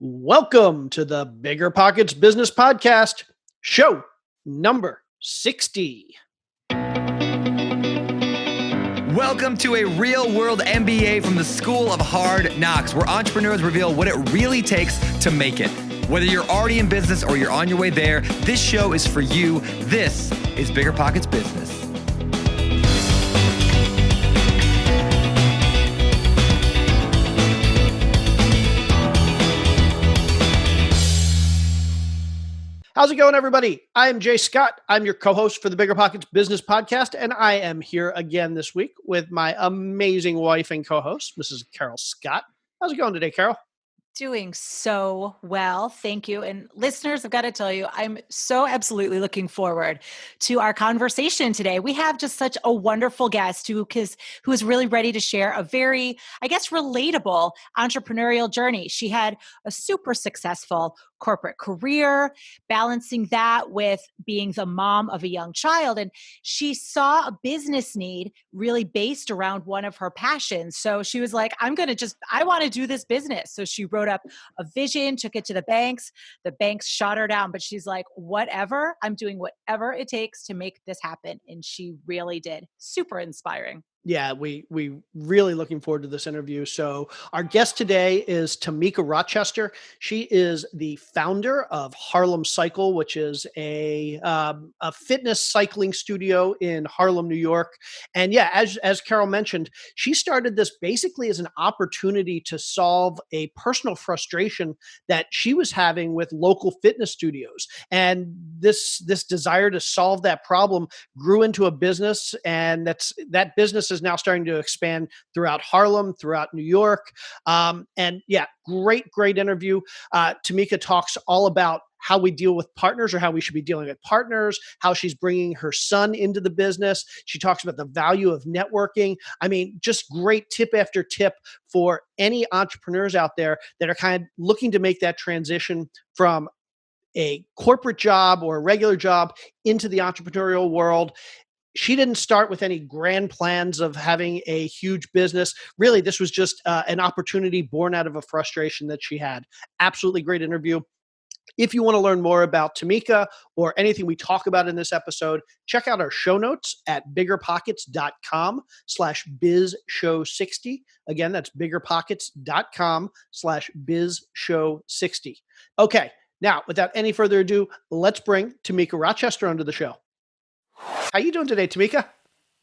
Welcome to the BiggerPockets Business Podcast, show number 60. Welcome to a real-world MBA from the School of Hard Knocks, where entrepreneurs reveal what it really takes to make it. Whether you're already in business or you're on your way there, this show is for you. This is BiggerPockets Business. How's it going, everybody? I am Jay Scott. I'm your co-host for the BiggerPockets Business Podcast, and I am here again this week with my amazing wife and co-host, Mrs. Carol Scott. How's it going today, Carol? Doing so well. Thank you. And listeners, I've got to tell you, I'm so absolutely looking forward to our conversation today. We have just such a wonderful guest who is really ready to share a very, relatable entrepreneurial journey. She had a super successful corporate career, balancing that with being the mom of a young child. And she saw a business need really based around one of her passions. So she was like, I want to do this business. So she wrote up a vision, took it to the banks. The banks shot her down, but she's like, whatever, I'm doing whatever it takes to make this happen. And she really did. Super inspiring. Yeah, we really looking forward to this interview. So our guest today is Tammeca Rochester. She is the founder of Harlem Cycle, which is a fitness cycling studio in Harlem, New York. And yeah, as Carol mentioned, she started this basically as an opportunity to solve a personal frustration that she was having with local fitness studios. And this desire to solve that problem grew into a business, and that business is now starting to expand throughout Harlem, throughout New York. And yeah, great interview. Tammeca talks all about how we deal with partners, or how we should be dealing with partners, how she's bringing her son into the business. She talks about the value of networking. I mean, just great tip after tip for any entrepreneurs out there that are kind of looking to make that transition from a corporate job or a regular job into the entrepreneurial world. She didn't start with any grand plans of having a huge business. Really, this was just an opportunity born out of a frustration that she had. Absolutely great interview. If you want to learn more about Tammeca or anything we talk about in this episode, check out our show notes at biggerpockets.com/bizshow60. Again, that's biggerpockets.com/bizshow60. Okay, now without any further ado, let's bring Tammeca Rochester onto the show. How you doing today, Tammeca?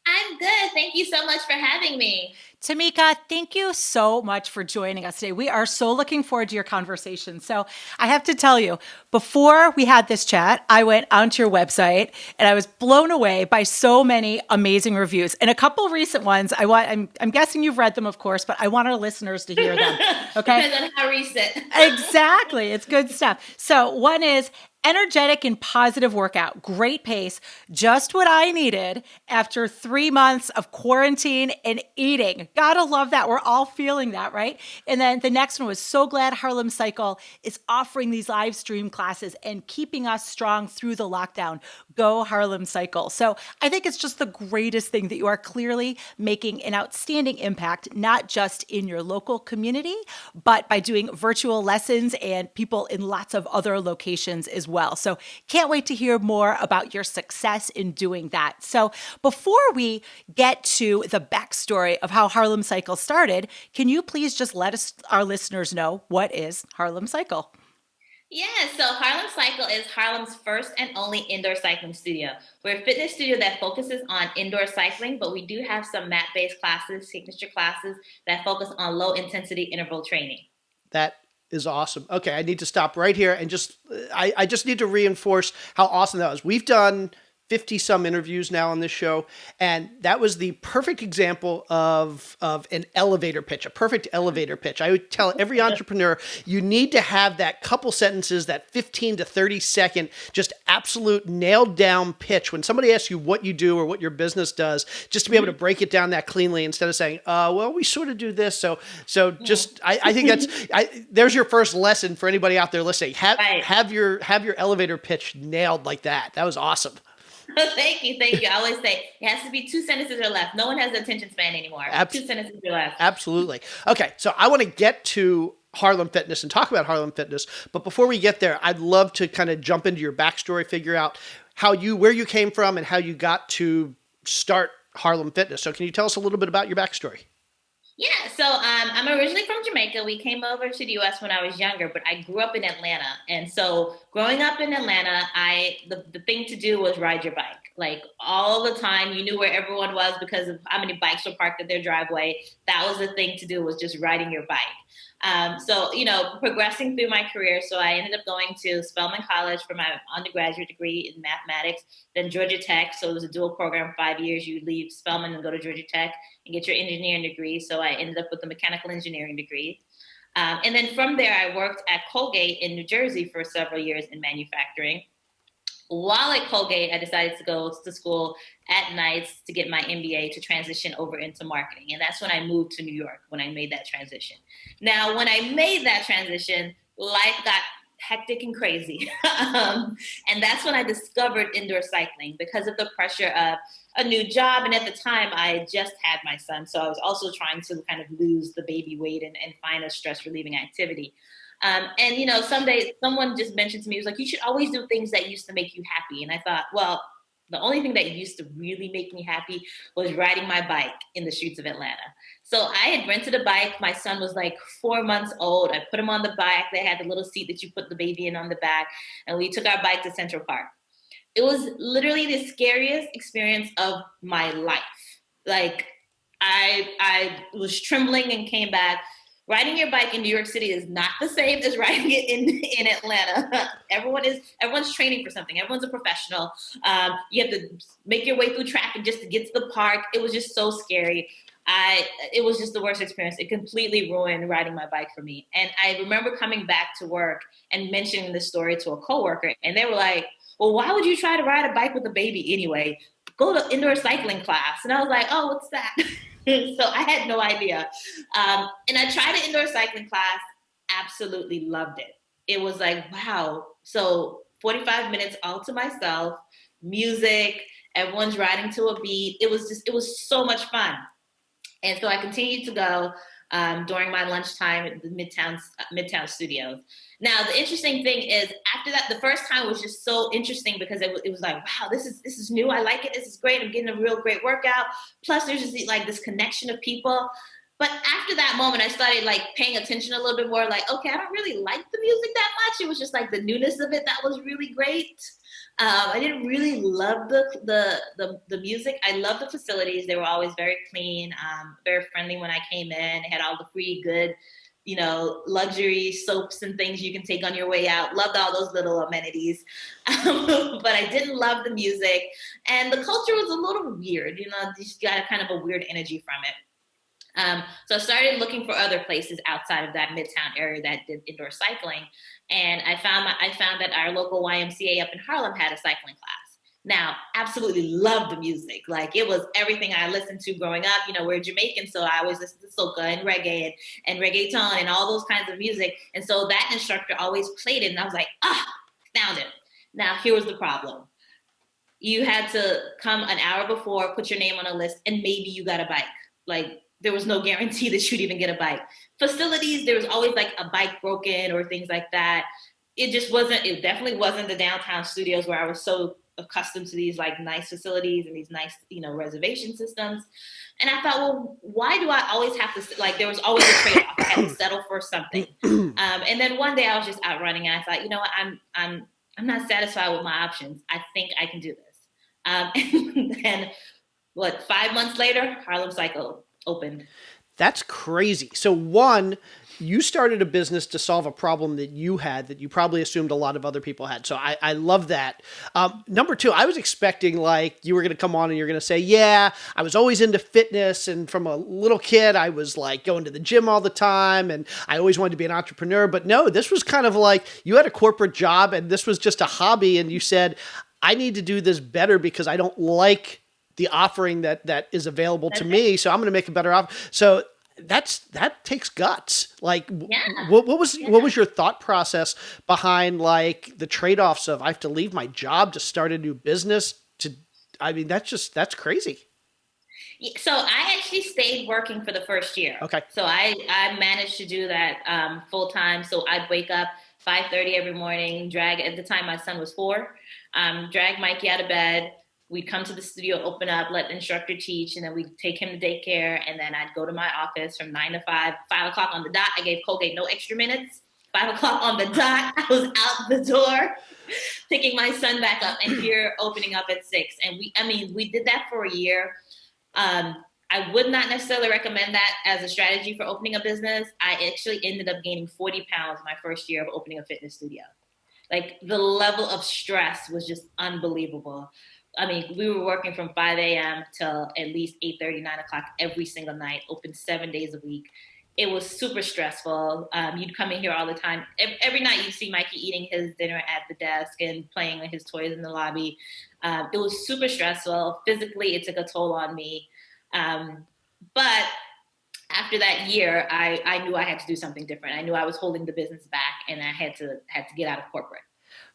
I'm good. Thank you so much for having me. Tammeca, thank you so much for joining us today. We are so looking forward to your conversation. So I have to tell you, before we had this chat, I went onto your website and I was blown away by so many amazing reviews. And a couple recent ones, I'm guessing you've read them, of course, but I want our listeners to hear them. Okay. Depends on how recent. Exactly. It's good stuff. So one is, energetic and positive workout, great pace, just what I needed after 3 months of quarantine and eating. Gotta love that. We're all feeling that, right? And then the next one was, so glad Harlem Cycle is offering these live stream classes and keeping us strong through the lockdown. Go Harlem Cycle. So I think it's just the greatest thing that you are clearly making an outstanding impact, not just in your local community, but by doing virtual lessons and people in lots of other locations as well. So can't wait to hear more about your success in doing that. So before we get to the backstory of how Harlem Cycle started, can you please just let our listeners know, what is Harlem Cycle? Yeah, so Harlem Cycle is Harlem's first and only indoor cycling studio. We're a fitness studio that focuses on indoor cycling, but we do have some mat-based classes, signature classes that focus on low-intensity interval training. That is awesome. Okay, I need to stop right here and I just need to reinforce how awesome that was. We've done 50 some interviews now on this show, and that was the perfect example of an elevator pitch, a perfect elevator pitch. I would tell every entrepreneur, you need to have that couple sentences, that 15 to 30 second, just absolute nailed down pitch. When somebody asks you what you do or what your business does, just to be able to break it down that cleanly instead of saying, well, we sort of do this. So just, I think there's your first lesson for anybody out there listening. Have your elevator pitch nailed like that. That was awesome. Thank you. I always say it has to be 2 sentences or less. No one has the attention span anymore. 2 sentences or less. Absolutely. Okay, so I want to get to Harlem Fitness and talk about Harlem Fitness. But before we get there, I'd love to kind of jump into your backstory, figure out where you came from and how you got to start Harlem Fitness. So can you tell us a little bit about your backstory? Yeah, so I'm originally from Jamaica. We came over to the U.S. when I was younger, but I grew up in Atlanta. And so growing up in Atlanta, the thing to do was ride your bike. Like all the time, you knew where everyone was because of how many bikes were parked at their driveway. That was the thing to do, was just riding your bike. So, progressing through my career. So I ended up going to Spelman College for my undergraduate degree in mathematics, then Georgia Tech. So it was a dual program, 5 years. You leave Spelman and go to Georgia Tech and get your engineering degree. So I ended up with a mechanical engineering degree. And then from there, I worked at Colgate in New Jersey for several years in manufacturing. While at Colgate, I decided to go to school at nights to get my MBA to transition over into marketing. And that's when I moved to New York, when I made that transition. Now, when I made that transition, life got hectic and crazy. And that's when I discovered indoor cycling because of the pressure of a new job. And at the time, I just had my son. So I was also trying to kind of lose the baby weight and find a stress relieving activity. Someday someone just mentioned to me, it was like, you should always do things that used to make you happy. And I thought, well, the only thing that used to really make me happy was riding my bike in the streets of Atlanta. So I had rented a bike. My son was like 4 months old. I put him on the bike. They had the little seat that you put the baby in on the back. And we took our bike to Central Park. It was literally the scariest experience of my life. Like I was trembling and came back. Riding your bike in New York City is not the same as riding it in Atlanta. Everyone's training for something. Everyone's a professional. You have to make your way through traffic just to get to the park. It was just so scary. It was just the worst experience. It completely ruined riding my bike for me. And I remember coming back to work and mentioning this story to a coworker, and they were like, well, why would you try to ride a bike with a baby anyway? Go to indoor cycling class. And I was like, oh, what's that? So I had no idea. And I tried an indoor cycling class, absolutely loved it. It was like, wow. So 45 minutes all to myself, music, everyone's riding to a beat. It was so much fun. And so I continued to go during my lunchtime at the Midtown Studios. Now, the interesting thing is, after that, the first time was just so interesting because it was like, wow, this is new. I like it. This is great. I'm getting a real great workout. Plus, there's just like this connection of people. But after that moment, I started like paying attention a little bit more. Like, okay, I don't really like the music that much. It was just like the newness of it that was really great. I didn't really love the music. I loved the facilities. They were always very clean, very friendly when I came in. They had all the free good, luxury soaps and things you can take on your way out. Loved all those little amenities. But I didn't love the music. And the culture was a little weird. Just got kind of a weird energy from it. So I started looking for other places outside of that Midtown area that did indoor cycling. And I found that our local YMCA up in Harlem had a cycling class. Now, absolutely loved the music. Like, it was everything I listened to growing up. We're Jamaican, so I always listened to soca and reggae and reggaeton and all those kinds of music. And so that instructor always played it. And I was like, found it. Now, here was the problem. You had to come an hour before, put your name on a list, and maybe you got a bike. Like, there was no guarantee that you'd even get a bike. Facilities, there was always like a bike broken or things like that. It definitely wasn't the downtown studios where I was so accustomed to these like nice facilities and these nice, reservation systems. And I thought, well, why do I always have to, like, there was always a trade-off. I had to settle for something. And then one day I was just out running and I thought, I'm not satisfied with my options. I think I can do this. And then 5 months later, Harlem Cycle opened. That's crazy. So one, you started a business to solve a problem that you had that you probably assumed a lot of other people had. So I love that. Number two, I was expecting like you were going to come on and you're going to say, yeah, I was always into fitness. And from a little kid, I was like going to the gym all the time. And I always wanted to be an entrepreneur. But no, this was kind of like you had a corporate job and this was just a hobby. And you said, I need to do this better because I don't like the offering that is available to me. So I'm going to make a better offer. So that takes guts. Like, what was your thought process behind like the trade-offs of I have to leave my job to start a new business that's crazy. So I actually stayed working for the first year. Okay. So I managed to do that full time. So I'd wake up 5:30 every morning, drag, at the time my son was 4, drag Mikey out of bed. We'd come to the studio, open up, let the instructor teach, and then we'd take him to daycare. And then I'd go to my office from 9 to 5, 5 o'clock on the dot. I gave Colgate no extra minutes. 5 o'clock on the dot, I was out the door, picking my son back up, and here opening up at 6. And we did that for a year. I would not necessarily recommend that as a strategy for opening a business. I actually ended up gaining 40 pounds my first year of opening a fitness studio. Like, the level of stress was just unbelievable. I mean, we were working from 5 a.m. till at least 8:30, 9 o'clock every single night, open 7 days a week. It was super stressful. You'd come in here all the time. Every night you'd see Mikey eating his dinner at the desk and playing with his toys in the lobby. It was super stressful. Physically, it took a toll on me. But after that year, I knew I had to do something different. I knew I was holding the business back, and I had to get out of corporate.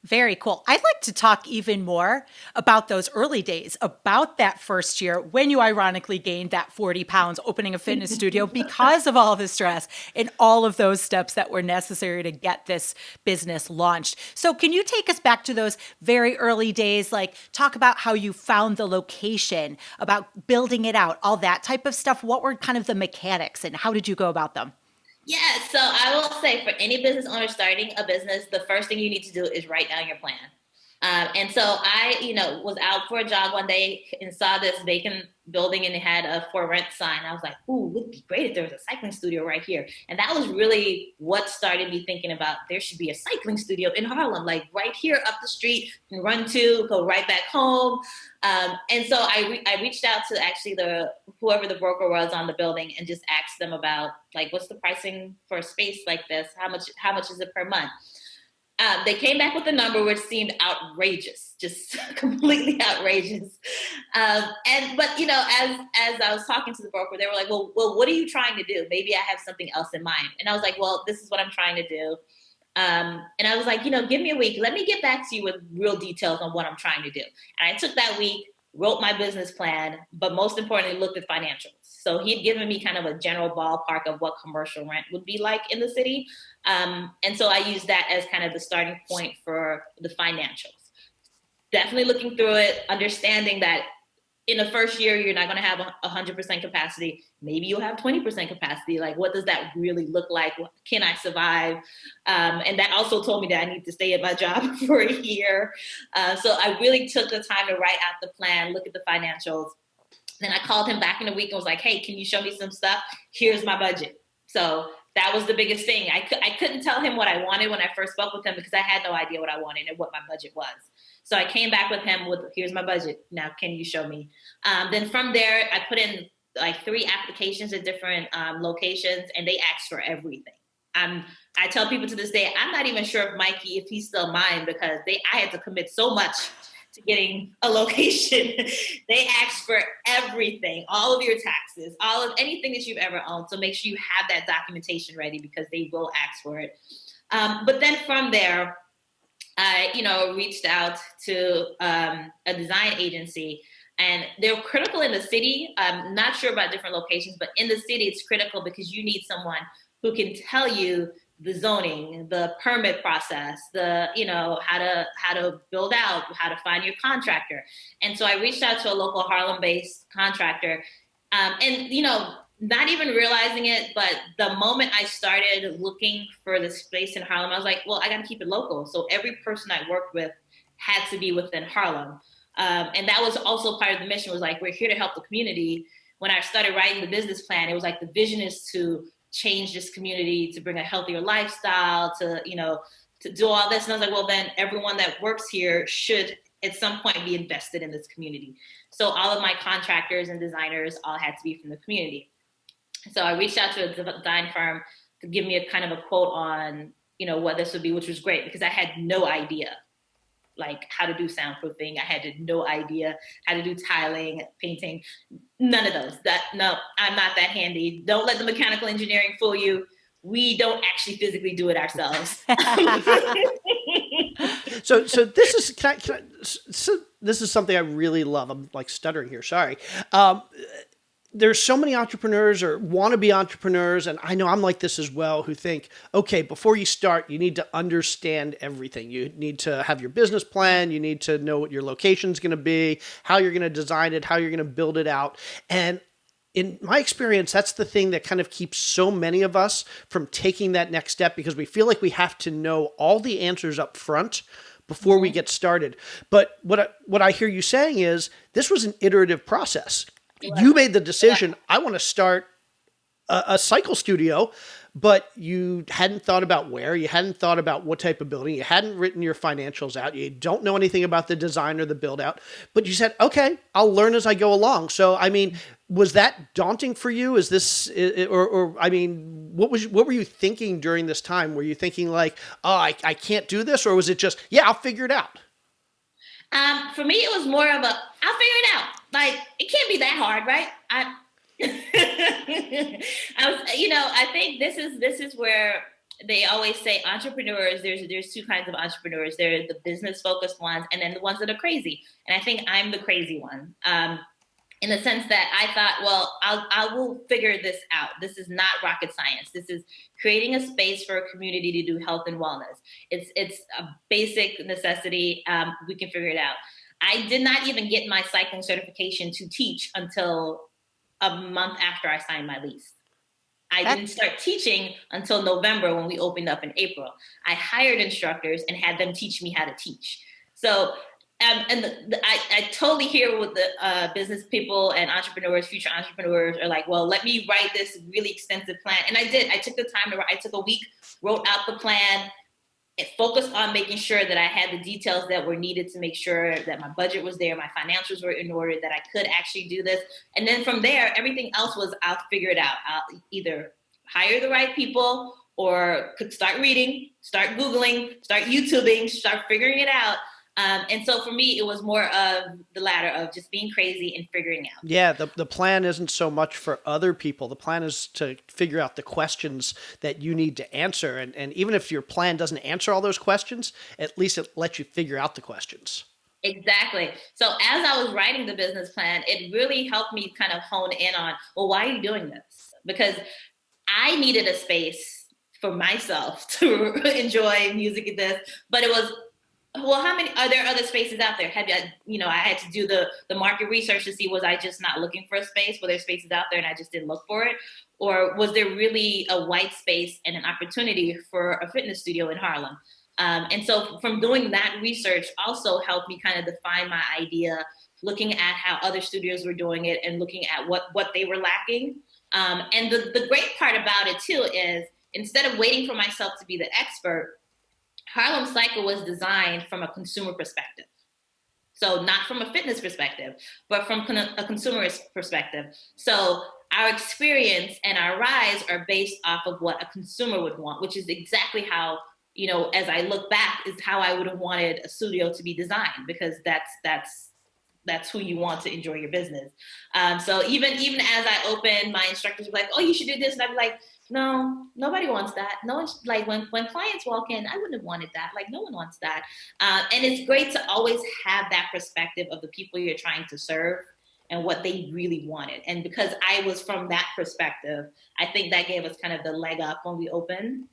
Very cool. I'd like to talk even more about those early days, about that first year when you ironically gained that 40 pounds opening a fitness studio because of all the stress and all of those steps that were necessary to get this business launched. So can you take us back to those very early days, like talk about how you found the location, about building it out, all that type of stuff? What were kind of the mechanics and how did you go about them? Yeah, so I will say for any business owner starting a business, the first thing you need to do is write down your plan. And so I, was out for a jog one day and saw this vacant building and it had a for rent sign. I was like, ooh, would be great if there was a cycling studio right here. And that was really what started me thinking about there should be a cycling studio in Harlem, like right here up the street, and run to, go right back home. And so I reached out to actually whoever the broker was on the building and just asked them about, like, what's the pricing for a space like this? How much is it per month? They came back with a number which seemed outrageous, just completely outrageous. But as I was talking to the broker, they were like, well, what are you trying to do? Maybe I have something else in mind. And I was like, well, this is what I'm trying to do. And I was like, give me a week. Let me get back to you with real details on what I'm trying to do. And I took that week, wrote my business plan, but most importantly, looked at financials. So he had given me kind of a general ballpark of what commercial rent would be like in the city. And so I used that as kind of the starting point for the financials. Definitely looking through it, understanding that in the first year, you're not going to have 100% capacity. Maybe you'll have 20% capacity. Like, what does that really look like? Can I survive? And that also told me that I need to stay at my job for a year. So I really took the time to write out the plan, look at the financials. Then I called him back in a week and was like, hey, can you show me some stuff? Here's my budget. So that was the biggest thing. I couldn't tell him what I wanted when I first spoke with him because I had no idea what I wanted and what my budget was. So I came back with him with, here's my budget. Now, can you show me? Then from there, I put in like 3 applications at different locations, and they asked for everything. I tell people to this day, I'm not even sure if he's still mine because I had to commit so much to getting a location. They asked for everything, all of your taxes, all of anything that you've ever owned. So make sure you have that documentation ready because they will ask for it. But then from there, I, reached out to a design agency, and they're critical in the city. I'm not sure about different locations, but in the city, it's critical because you need someone who can tell you the zoning, the permit process, how to build out, how to find your contractor. And so I reached out to a local Harlem-based contractor, not even realizing it, but the moment I started looking for the space in Harlem, I was like, well, I got to keep it local. So every person I worked with had to be within Harlem. And that was also part of the mission, was like, we're here to help the community. When I started writing the business plan, it was like the vision is to change this community, to bring a healthier lifestyle, to do all this. And I was like, well, then everyone that works here should at some point be invested in this community. So all of my contractors and designers all had to be from the community. So I reached out to a design firm to give me a kind of a quote on, what this would be, which was great because I had no idea like how to do soundproofing. I had no idea how to do tiling, painting, none of those. No, I'm not that handy. Don't let the mechanical engineering fool you. We don't actually physically do it ourselves. So this is this is something I really love. I'm like stuttering here. Sorry. there's so many entrepreneurs or wannabe entrepreneurs, and I know I'm like this as well, who think, okay, before you start, you need to understand everything. You need to have your business plan. You need to know what your location's going to be, how you're going to design it, how you're going to build it out. And in my experience, that's the thing that kind of keeps so many of us from taking that next step, because we feel like we have to know all the answers up front before we get started. But what I hear you saying is this was an iterative process. You made the decision, I want to start a cycle studio, but you hadn't thought about where, you hadn't thought about what type of building, you hadn't written your financials out, you don't know anything about the design or the build out, but you said, okay, I'll learn as I go along. So, I mean, was that daunting for you? Is this, or I mean, what were you thinking during this time? Were you thinking like, oh, I can't do this? Or was it just, yeah, I'll figure it out? For me, it was more of a, I'll figure it out. Like, it can't be that hard, right? I think this is where they always say entrepreneurs, there's two kinds of entrepreneurs. There are the business focused ones, and then the ones that are crazy. And I think I'm the crazy one. In the sense that I thought, well, I will figure this out. This is not rocket science. This is creating a space for a community to do health and wellness. It's a basic necessity. We can figure it out. I did not even get my cycling certification to teach until a month after I signed my lease. I didn't start teaching until November when we opened up in April. I hired instructors and had them teach me how to teach. So, I totally hear what the business people and entrepreneurs, future entrepreneurs are like, well, let me write this really extensive plan. And I did. I took the time to write. I took a week, wrote out the plan. It focused on making sure that I had the details that were needed to make sure that my budget was there, my financials were in order, that I could actually do this. And then from there, everything else was, I'll figure it out. I'll either hire the right people or could start reading, start Googling, start YouTubing, start figuring it out. And so for me, it was more of the latter of just being crazy and figuring out. Yeah, the plan isn't so much for other people. The plan is to figure out the questions that you need to answer. And even if your plan doesn't answer all those questions, at least it lets you figure out the questions. Exactly. So as I was writing the business plan, it really helped me kind of hone in on, well, why are you doing this? Because I needed a space for myself to enjoy music and this, but it was, well, how many are there other spaces out there? I had to do the market research to see, was I just not looking for a space? Were there spaces out there and I just didn't look for it? Or was there really a white space and an opportunity for a fitness studio in Harlem? And so from doing that research also helped me kind of define my idea, looking at how other studios were doing it and looking at what they were lacking. And the great part about it too is, instead of waiting for myself to be the expert, Harlem Cycle was designed from a consumer perspective. So not from a fitness perspective, but from a consumerist perspective. So our experience and our rides are based off of what a consumer would want, which is exactly how, as I look back, is how I would have wanted a studio to be designed, because that's who you want to enjoy your business. So even as I opened, my instructors were like, oh, you should do this. And I'd be like, no, nobody wants that. No one's like, when clients walk in, I wouldn't have wanted that. Like, no one wants that. And it's great to always have that perspective of the people you're trying to serve and what they really wanted. And because I was from that perspective, I think that gave us kind of the leg up when we opened.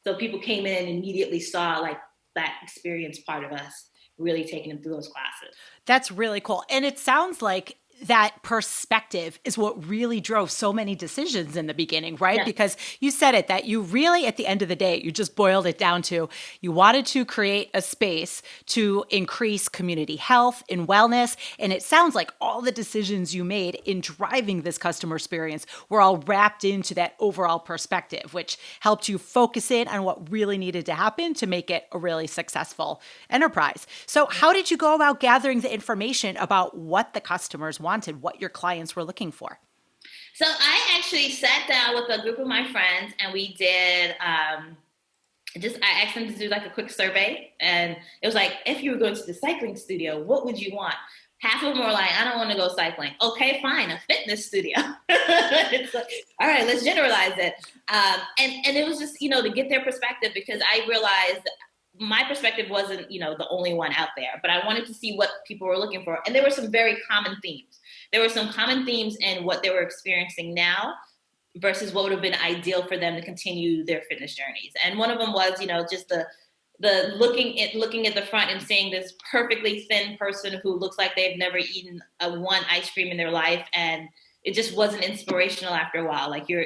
So people came in and immediately saw like that experience part of us, really taking them through those classes. That's really cool. And it sounds like that perspective is what really drove so many decisions in the beginning, right? Yeah. Because you said it, that you really, at the end of the day, you just boiled it down to, you wanted to create a space to increase community health and wellness. And it sounds like all the decisions you made in driving this customer experience were all wrapped into that overall perspective, which helped you focus in on what really needed to happen to make it a really successful enterprise. So how did you go about gathering the information about what the customers wanted, what your clients were looking for? So I actually sat down with a group of my friends and we did, I asked them to do like a quick survey, and it was like, if you were going to the cycling studio, what would you want? Half of them were like, I don't want to go cycling. Okay, fine, a fitness studio. It's like, all right, let's generalize it. And it was just, to get their perspective, because I realized my perspective wasn't, the only one out there, but I wanted to see what people were looking for. And there were some very common themes. there were some common themes in what they were experiencing now versus what would have been ideal for them to continue their fitness journeys. And one of them was, just the looking at the front and seeing this perfectly thin person who looks like they've never eaten one ice cream in their life, and it just wasn't inspirational after a while. Like you're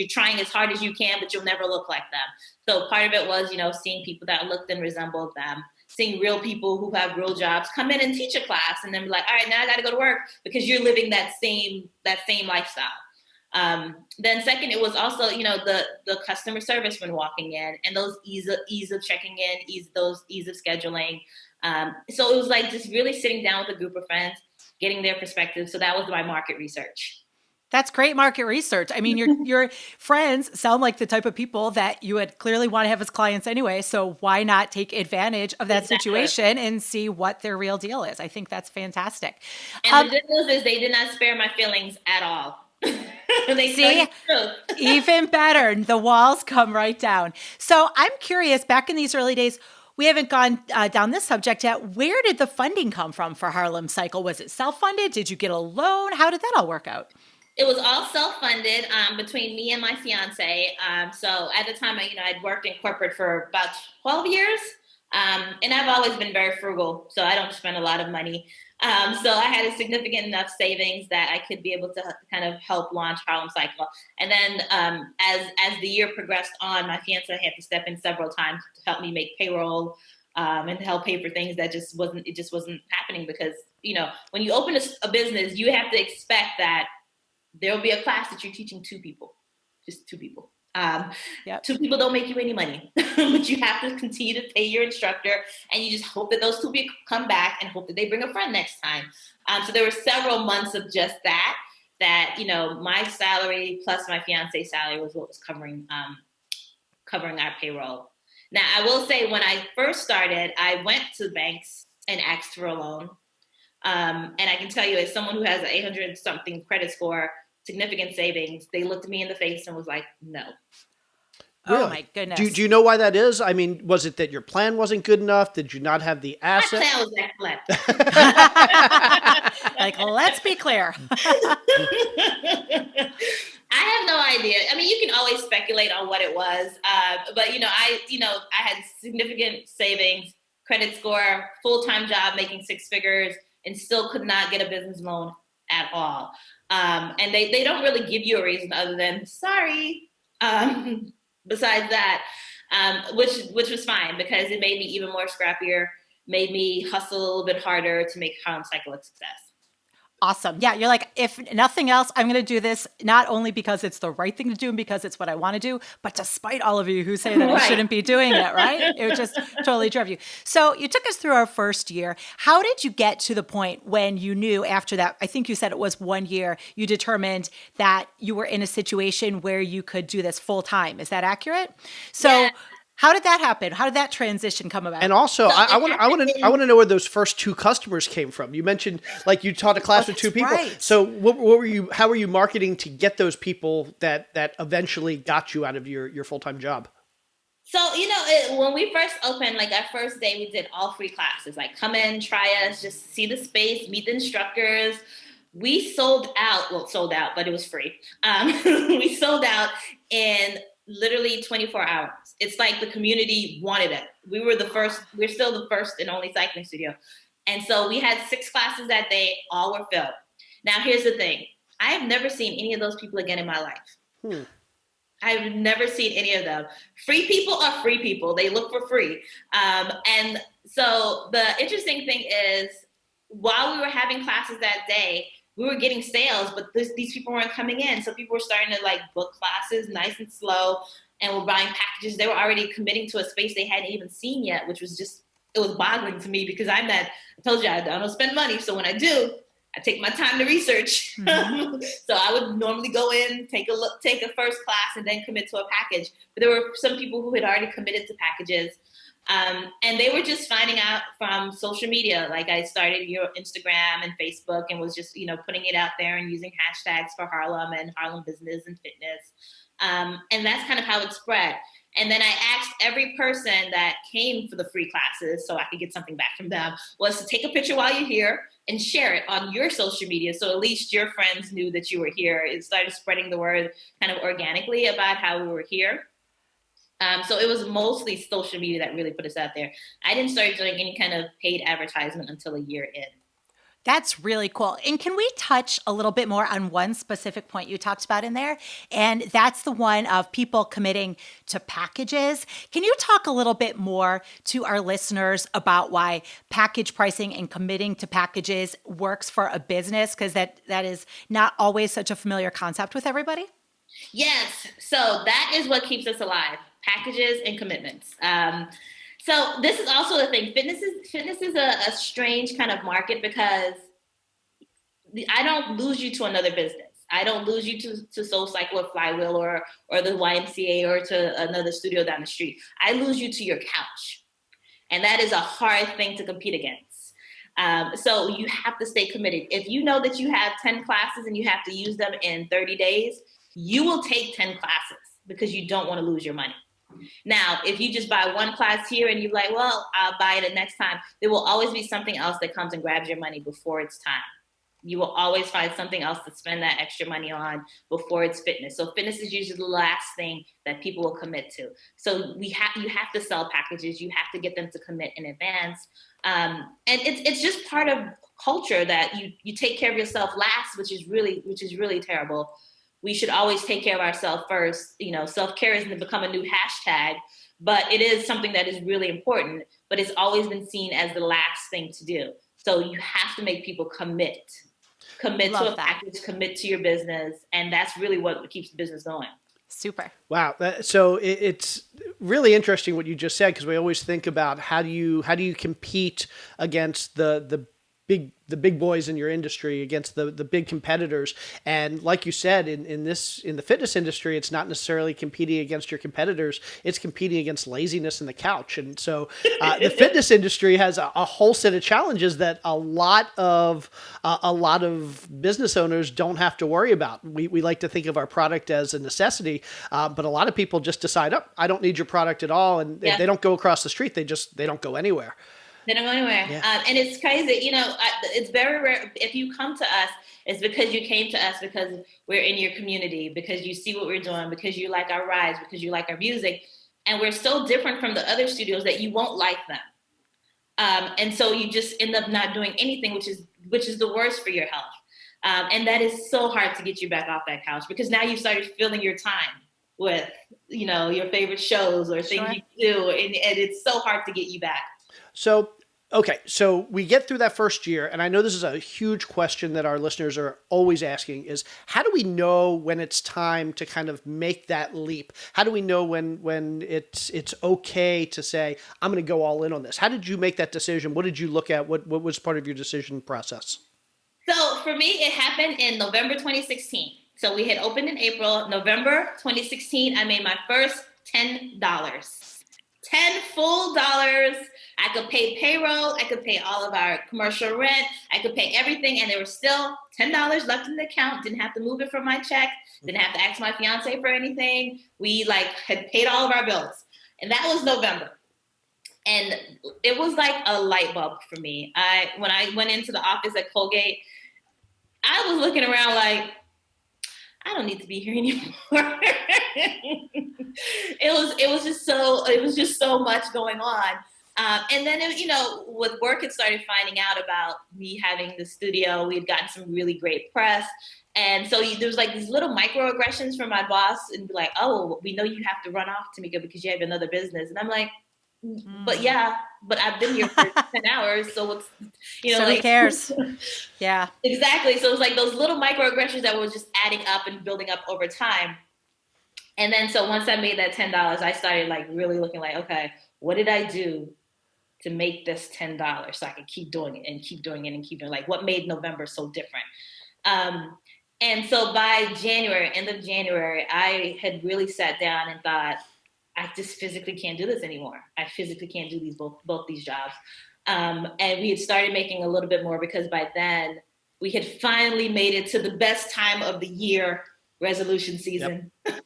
trying as hard as you can, but you'll never look like them. So part of it was, seeing people that looked and resembled them, seeing real people who have real jobs come in and teach a class, and then be like, all right, now I got to go to work because you're living that same lifestyle. Then second, it was also, the customer service when walking in, and those ease of checking in, ease of scheduling. So it was like just really sitting down with a group of friends, getting their perspective. So that was my market research. That's great market research. I mean, your friends sound like the type of people that you would clearly want to have as clients anyway. So why not take advantage of that situation and see what their real deal is? I think that's fantastic. And the good news is they did not spare my feelings at all. They see, even better. The walls come right down. So I'm curious, back in these early days, we haven't gone down this subject yet. Where did the funding come from for Harlem Cycle? Was it self-funded? Did you get a loan? How did that all work out? It was all self-funded between me and my fiance. So at the time, I'd worked in corporate for about 12 years. And I've always been very frugal, so I don't spend a lot of money. So I had a significant enough savings that I could be able to kind of help launch Harlem Cycle. And then as the year progressed on, my fiance had to step in several times to help me make payroll and help pay for things that just wasn't happening because, when you open a business, you have to expect that there will be a class that you're teaching just two people. Yep. Two people don't make you any money, but you have to continue to pay your instructor, and you just hope that those two people come back and hope that they bring a friend next time. So there were several months of just that, my salary plus my fiance's salary was what was covering our payroll. Now, I will say when I first started, I went to banks and asked for a loan. And I can tell you, as someone who has an 800 something credit score, significant savings, they looked at me in the face and was like, no. Really? Oh my goodness. Do you know why that is? I mean, was it that your plan wasn't good enough? Did you not have the asset? My plan was excellent. Like, let's be clear. I have no idea. I mean, you can always speculate on what it was. But I had significant savings, credit score, full-time job, making six figures, and still could not get a business loan at all. And they don't really give you a reason other than sorry. Besides that, which was fine because it made me even more scrappier, made me hustle a little bit harder to make Harlem Cycle a success. Awesome. Yeah. You're like, if nothing else, I'm going to do this not only because it's the right thing to do and because it's what I want to do, but despite all of you who say that I shouldn't be doing it, right? It would just totally drive you. So you took us through our first year. How did you get to the point when you knew after that, I think you said it was 1 year, you determined that you were in a situation where you could do this full time? Is that accurate? So yeah. How did that happen? How did that transition come about? And also, I want to know where those first two customers came from. You mentioned like you taught a class with two people. Right. So what were you? How were you marketing to get those people that eventually got you out of your full-time job? So when we first opened, like our first day, we did all free classes. Like come in, try us, just see the space, meet the instructors. We sold out, but it was free. We sold out in literally 24 hours. It's like the community wanted it. We're still the first and only cycling studio. And so we had 6 classes that day, all were filled. Now, here's the thing. I have never seen any of those people again in my life. I've never seen any of them. Free people are free people. They look for free. And so the interesting thing is, while we were having classes that day, we were getting sales, but these people weren't coming in. So people were starting to like book classes nice and slow and were buying packages. They were already committing to a space they hadn't even seen yet, which was it was boggling to me because I told you I don't spend money. So when I do, I take my time to research. Mm-hmm. So I would normally go in, take a first class and then commit to a package. But there were some people who had already committed to packages. And they were just finding out from social media. Like I started Instagram and Facebook and was just, putting it out there and using hashtags for Harlem and Harlem business and fitness. And that's kind of how it spread. And then I asked every person that came for the free classes, so I could get something back from them, was to take a picture while you're here and share it on your social media. So at least your friends knew that you were here. It started spreading the word kind of organically about how we were here. So it was mostly social media that really put us out there. I didn't start doing any kind of paid advertisement until a year in. That's really cool. And can we touch a little bit more on one specific point you talked about in there? And that's the one of people committing to packages. Can you talk a little bit more to our listeners about why package pricing and committing to packages works for a business? Because that is not always such a familiar concept with everybody. Yes. So that is what keeps us alive, packages and commitments. So this is also the thing. Fitness is a strange kind of market because I don't lose you to another business. I don't lose you to Soul Cycle or Flywheel or the YMCA or to another studio down the street. I lose you to your couch. And that is a hard thing to compete against. So you have to stay committed. If you know that you have 10 classes and you have to use them in 30 days, you will take 10 classes because you don't want to lose your money. Now, if you just buy one class here and you're like, well, I'll buy it the next time, there will always be something else that comes and grabs your money before it's time. You will always find something else to spend that extra money on before it's fitness. So fitness is usually the last thing that people will commit to. So you have to sell packages. You have to get them to commit in advance. And it's just part of culture that you take care of yourself last, which is really terrible. We should always take care of ourselves first. You know, self-care has become a new hashtag, but it is something that is really important, but it's always been seen as the last thing to do. So you have to make people commit to a package, commit to your business. And that's really what keeps the business going. Super. Wow. So it's really interesting what you just said, because we always think about how do you compete against the big boys in your industry, against the big competitors. And like you said, in the fitness industry, it's not necessarily competing against your competitors, it's competing against laziness in the couch. And so the fitness industry has a whole set of challenges that a lot of business owners don't have to worry about. We like to think of our product as a necessity, but a lot of people just decide, oh, I don't need your product at all. And they don't go across the street. They don't go anywhere. They don't go anywhere. Yeah. And it's crazy. You know, it's very rare. If you come to us, it's because you came to us because we're in your community, because you see what we're doing, because you like our rides, because you like our music. And we're so different from the other studios that you won't like them. And so you just end up not doing anything, which is the worst for your health. And that is so hard to get you back off that couch, because now you've started filling your time with, you know, your favorite shows or things you do. And it's so hard to get you back. So, okay, so we get through that first year, and I know this is a huge question that our listeners are always asking, is how do we know when it's time to kind of make that leap? How do we know when it's okay to say, I'm going to go all in on this? How did you make that decision? What did you look at? What was part of your decision process? So for me, it happened in November 2016. So we had opened in April. November 2016, I made my first $10. $10 full dollars. I could pay payroll. I could pay all of our commercial rent. I could pay everything. And there was still $10 left in the account. Didn't have to move it from my check. Didn't have to ask my fiance for anything. We had paid all of our bills. And that was November. And it was like a light bulb for me. When I went into the office at Colgate, I was looking around like, I don't need to be here anymore. It was just so much going on. And then, with work, it started finding out about me having the studio. We had gotten some really great press. And so there was like these little microaggressions from my boss and be like, oh, we know you have to run off, Tammeca, because you have another business. And I'm like, but I've been here for 10 hours. So what's, so who cares? Yeah, exactly. So it was like those little microaggressions that were just adding up and building up over time. And then, so once I made that $10, I started like really looking like, okay, what did I do to make this $10 so I could keep doing it and keep doing it and keep doing it? Like, what made November so different? And so by end of January, I had really sat down and thought, I just physically can't do this anymore. I physically can't do both these jobs. And we had started making a little bit more because by then we had finally made it to the best time of the year Resolution season. Yep.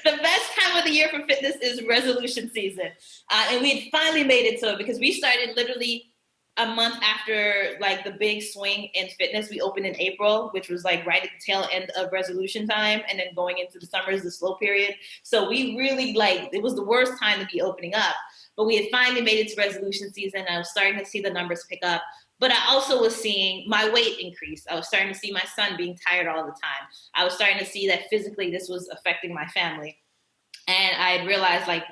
The best time of the year for fitness is resolution season. And we had finally made it to it because we started literally a month after like the big swing in fitness. We opened in April, which was like right at the tail end of resolution time. And then going into the summer is the slow period. So we really it was the worst time to be opening up, but we had finally made it to resolution season. I was starting to see the numbers pick up. But I also was seeing my weight increase. I was starting to see my son being tired all the time. I was starting to see that physically this was affecting my family. And I had realized like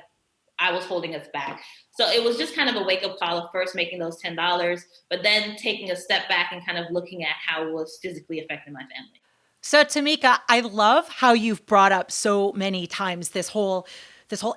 I was holding us back. So it was just kind of a wake-up call of first making those $10, but then taking a step back and kind of looking at how it was physically affecting my family. So Tammeca, I love how you've brought up so many times this whole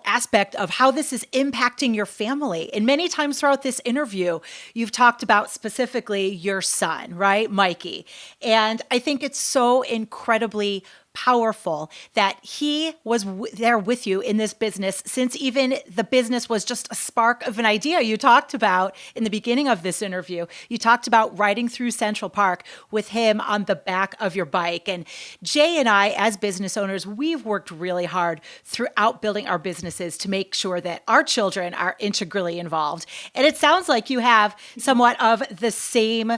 aspect of how this is impacting your family. And many times throughout this interview, you've talked about specifically your son, right? Mikey. And I think it's so incredibly powerful that he was there with you in this business since even the business was just a spark of an idea. You talked about in the beginning of this interview, you talked about riding through Central Park with him on the back of your bike. And Jay and I, as business owners, we've worked really hard throughout building our businesses to make sure that our children are integrally involved. And it sounds like you have somewhat of the same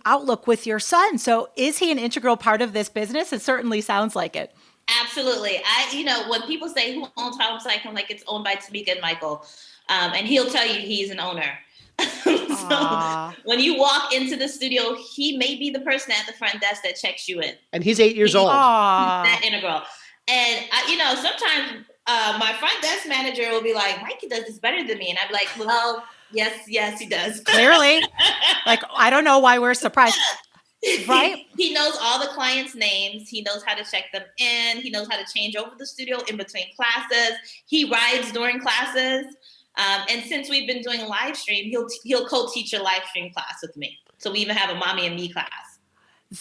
outlook with your son. So is he an integral part of this business? It certainly sounds like it. Absolutely. When people say who owns Harlem Cycle, I'm like, it's owned by Tammeca and Michael. And he'll tell you he's an owner. So when you walk into the studio, he may be the person at the front desk that checks you in. And he's 8 years old. He's that integral. And, sometimes my front desk manager will be like, Mikey does this better than me. And I'm like, well, yes, he does. Clearly. Like, I don't know why we're surprised. Right. He knows all the clients' names. He knows how to check them in. He knows how to change over the studio in between classes. He rides during classes. And since we've been doing a live stream, he'll co-teach a live stream class with me. So we even have a mommy and me class.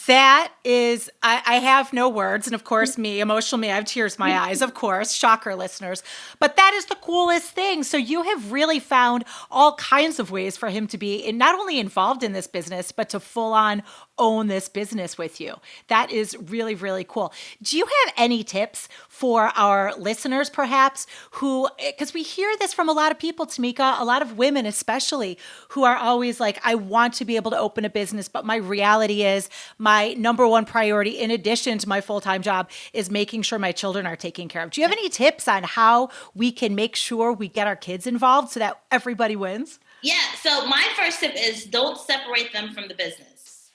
That is, I have no words. And of course, emotional me, I have tears in my eyes, of course, shocker listeners. But that is the coolest thing. So you have really found all kinds of ways for him to be not only involved in this business, but to full on own this business with you. That is really, really cool. Do you have any tips for our listeners, perhaps, because we hear this from a lot of people, Tammeca, a lot of women especially, who are always like, I want to be able to open a business, but my reality is my number one priority, in addition to my full-time job, is making sure my children are taken care of. Do you have any tips on how we can make sure we get our kids involved so that everybody wins? Yeah. So my first tip is don't separate them from the business.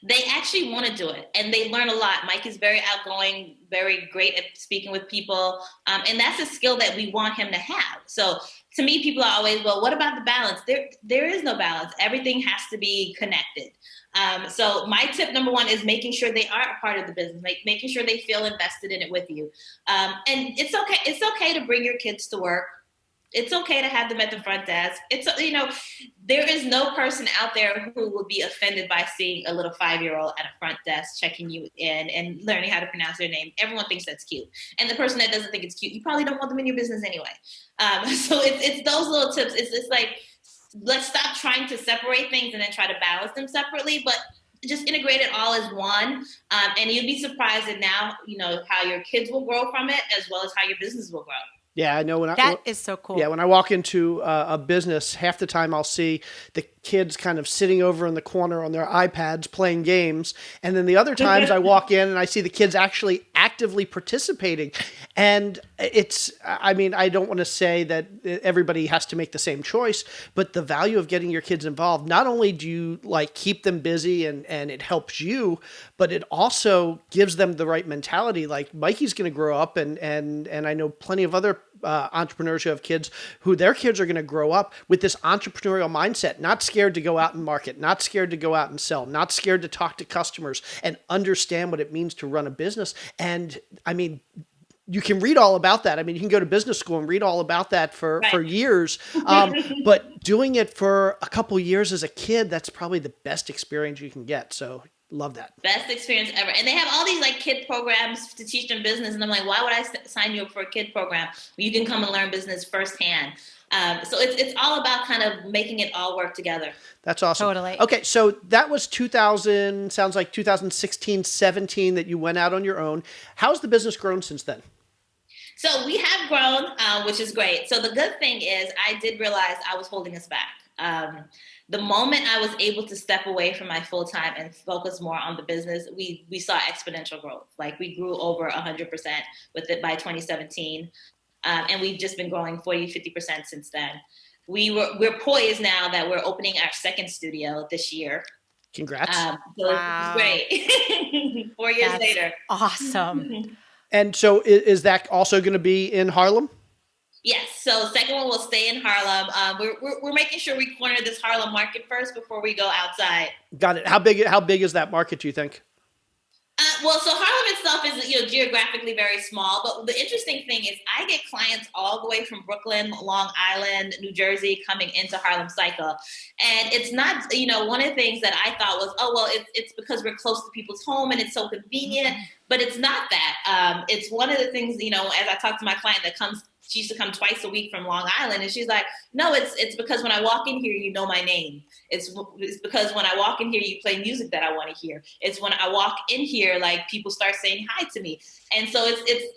They actually want to do it and they learn a lot. Mike is very outgoing, very great at speaking with people. And that's a skill that we want him to have. So to me, people are always, well, what about the balance? There is no balance. Everything has to be connected. So my tip number one is making sure they are a part of the business, making sure they feel invested in it with you. And it's okay. It's okay to bring your kids to work. It's okay to have them at the front desk. There is no person out there who will be offended by seeing a little 5-year-old at a front desk checking you in and learning how to pronounce their name. Everyone thinks that's cute. And the person that doesn't think it's cute, you probably don't want them in your business anyway. So it's those little tips. It's like, let's stop trying to separate things and then try to balance them separately, but just integrate it all as one. And you'd be surprised at now, how your kids will grow from it as well as how your business will grow. Yeah, I know. That is so cool. Yeah, when I walk into a business, half the time I'll see the kids kind of sitting over in the corner on their iPads playing games. And then the other times I walk in and I see the kids actually actively participating. And I don't want to say that everybody has to make the same choice, but the value of getting your kids involved, not only do you keep them busy and it helps you, but it also gives them the right mentality. Like Mikey's going to grow up and I know plenty of other entrepreneurs who have kids who their kids are going to grow up with this entrepreneurial mindset, not scared to go out and market, not scared to go out and sell, not scared to talk to customers and understand what it means to run a business. And you can read all about that. You can go to business school and read all about that for years. But doing it for a couple years as a kid, that's probably the best experience you can get. So Love that. Best experience ever. And they have all these like kid programs to teach them business. And I'm like, why would I sign you up for a kid program where you can come and learn business firsthand? So it's all about kind of making it all work together. That's awesome. Totally. Okay, so that was 2000, sounds like 2016, 17 that you went out on your own. How's the business grown since then? So we have grown, which is great. So the good thing is I did realize I was holding us back. The moment I was able to step away from my full time and focus more on the business, we saw exponential growth. Like we grew over 100% with it by 2017. And we've just been growing 40-50% since then. We're poised now that we're opening our second studio this year. Congrats. So it's great. 4 years That's later. Awesome. And so is that also going to be in Harlem? Yes. So second one will stay in Harlem. We're making sure we corner this Harlem market first before we go outside. Got it. How big is that market, do you think? Well, so Harlem itself is, geographically very small. But the interesting thing is I get clients all the way from Brooklyn, Long Island, New Jersey coming into Harlem Cycle. And it's not, one of the things that I thought was, oh, well, it's because we're close to people's home and it's so convenient. But it's not that. It's one of the things, as I talk to my client that comes, she used to come twice a week from Long Island. And she's like, no, it's because when I walk in here, you know my name. It's because when I walk in here, you play music that I want to hear. It's when I walk in here, like people start saying hi to me. And so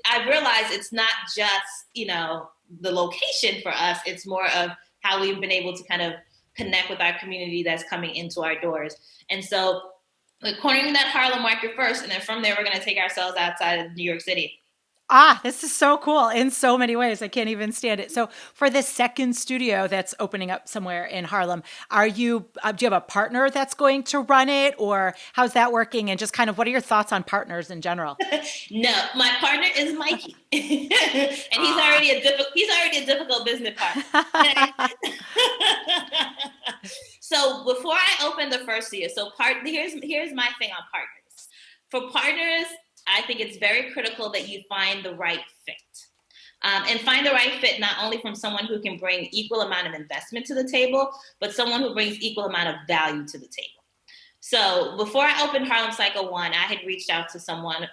I realized it's not just, the location for us. It's more of how we've been able to kind of connect with our community that's coming into our doors. And so we're cornering that Harlem market first. And then from there, we're going to take ourselves outside of New York City. This is so cool in so many ways. I can't even stand it. So for this second studio that's opening up somewhere in Harlem, do you have a partner that's going to run it, or how's that working? And just kind of what are your thoughts on partners in general? No, my partner is Mikey. And he's already a difficult business partner. So before I opened the first studio, here's my thing on partners. For partners, I think it's very critical that you find the right fit. And find the right fit not only from someone who can bring equal amount of investment to the table, but someone who brings equal amount of value to the table. So before I opened Harlem Cycle 1, I had reached out to someone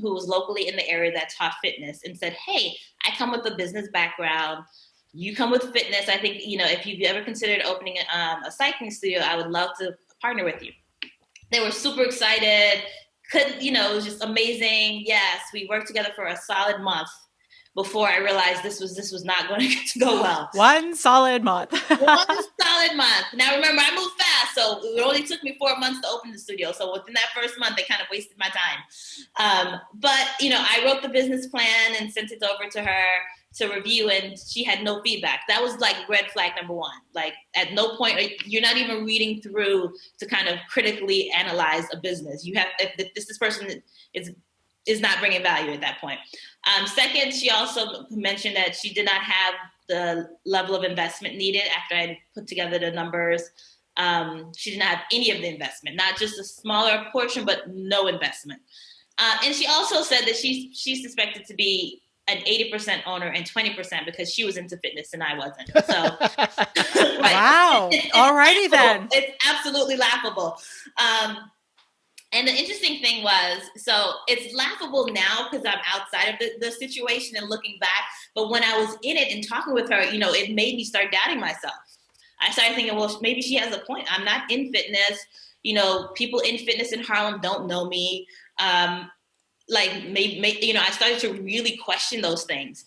who was locally in the area that taught fitness and said, hey, I come with a business background. You come with fitness. I think, if you've ever considered opening a cycling studio, I would love to partner with you. They were super excited. It was just amazing. Yes, we worked together for a solid month before I realized this was not going to go well. One solid month. One solid month. Now remember, I moved fast, so it only took me 4 months to open the studio. So within that first month, they kind of wasted my time. But I wrote the business plan and sent it over to her to review, and she had no feedback. That was like red flag number one. Like at no point, you're not even reading through to kind of critically analyze a business. You have, if this person is not bringing value at that point. Second, she also mentioned that she did not have the level of investment needed after I put together the numbers. She didn't have any of the investment, not just a smaller portion, but no investment. And she also said that she suspected to be an 80% owner and 20% because she was into fitness and I wasn't. So, wow. Alrighty then. It's absolutely laughable. And the interesting thing was, so it's laughable now because I'm outside of the situation and looking back. But when I was in it and talking with her, it made me start doubting myself. I started thinking, well, maybe she has a point. I'm not in fitness. People in fitness in Harlem don't know me. I started to really question those things.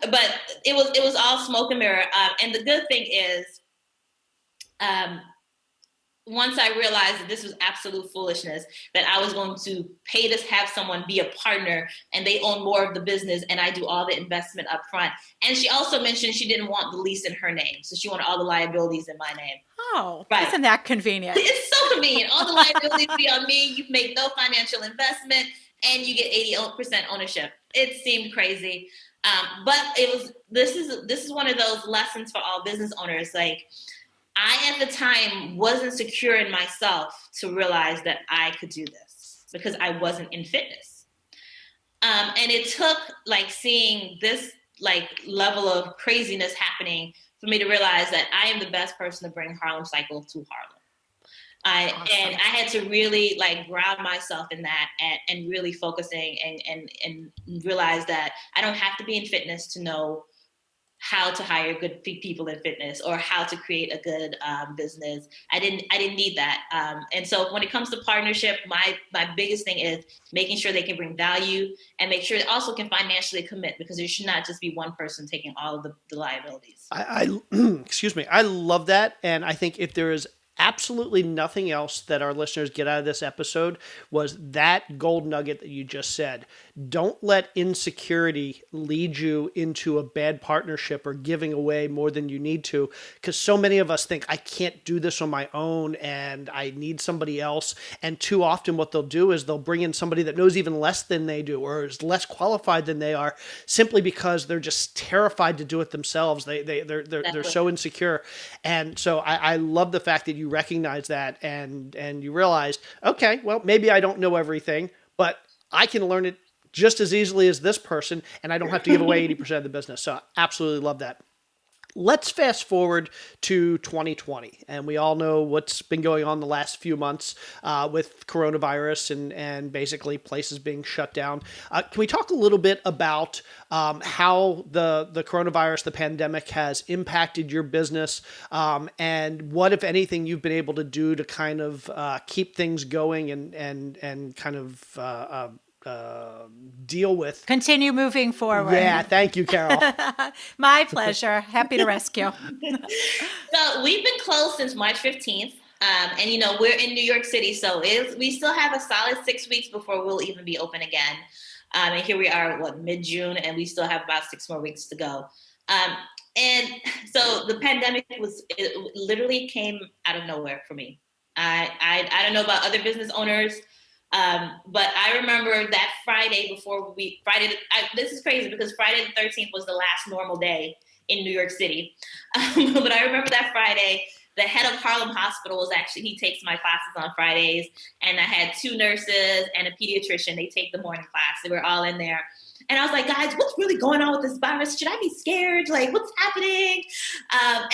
But it was all smoke and mirror. And the good thing is, once I realized that this was absolute foolishness, that I was going to pay to have someone be a partner and they own more of the business and I do all the investment up front. And she also mentioned she didn't want the lease in her name. So she wanted all the liabilities in my name. Oh, right. Isn't that convenient? It's so convenient. All the liabilities be on me. You make no financial investment and you get 80% ownership. It seemed crazy. But this is one of those lessons for all business owners. Like, I, at the time, wasn't secure in myself to realize that I could do this because I wasn't in fitness. And it took seeing this level of craziness happening for me to realize that I am the best person to bring Harlem Cycle to Harlem. And I had to really like ground myself in that and really focusing and realize that I don't have to be in fitness to know how to hire good people in fitness or how to create a good business. I didn't need that. And so when it comes to partnership, my biggest thing is making sure they can bring value and make sure they also can financially commit, because there should not just be one person taking all of the liabilities. I excuse me. I love that. And I think if there is absolutely nothing else that our listeners get out of this episode, was that gold nugget that you just said. Don't let insecurity lead you into a bad partnership or giving away more than you need to, because so many of us think, I can't do this on my own and I need somebody else. And too often what they'll do is they'll bring in somebody that knows even less than they do or is less qualified than they are, simply because they're just terrified to do it themselves. They're so insecure. And so I love the fact that you recognize that and you realized, okay, well, maybe I don't know everything, but I can learn it just as easily as this person, and I don't have to give away 80% of the business. So I absolutely love that. Let's fast forward to 2020, and we all know what's been going on the last few months with coronavirus and basically places being shut down. Can we talk a little bit about how the coronavirus, the pandemic, has impacted your business, and what, if anything, you've been able to do to kind of keep things going and kind of deal with. Continue moving forward. Yeah, thank you, Carol. My pleasure. Happy to rescue. So we've been closed since March 15th. And, you know, we're in New York City, so we still have a solid 6 weeks before we'll even be open again. And here we are, mid-June, and we still have about 6 more weeks to go. And so the pandemic it literally came out of nowhere for me. I don't know about other business owners, but I remember that Friday this is crazy because Friday the 13th was the last normal day in New York City. But I remember that Friday, the head of Harlem Hospital was he takes my classes on Fridays, and I had 2 nurses and a pediatrician. They take the morning class. They were all in there. And I was like, guys, what's really going on with this virus? Should I be scared? Like, what's happening?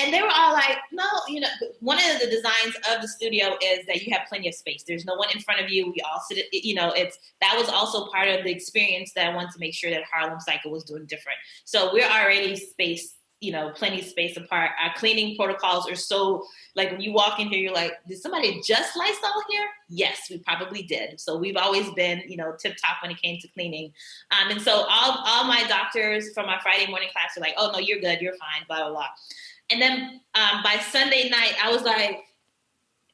And they were all like, no, you know, one of the designs of the studio is that you have plenty of space. There's no one in front of you. We all sit, you know, that was also part of the experience that I wanted to make sure that Harlem Cycle was doing different. So we're already spaced, you know, plenty of space apart. Our cleaning protocols are so, like, when you walk in here, you're like, did somebody just Lysol here? Yes, we probably did. So we've always been, you know, tip top when it came to cleaning. And so all my doctors from my Friday morning class were like, oh, no, you're good. You're fine, blah, blah, blah. And then by Sunday night, I was like,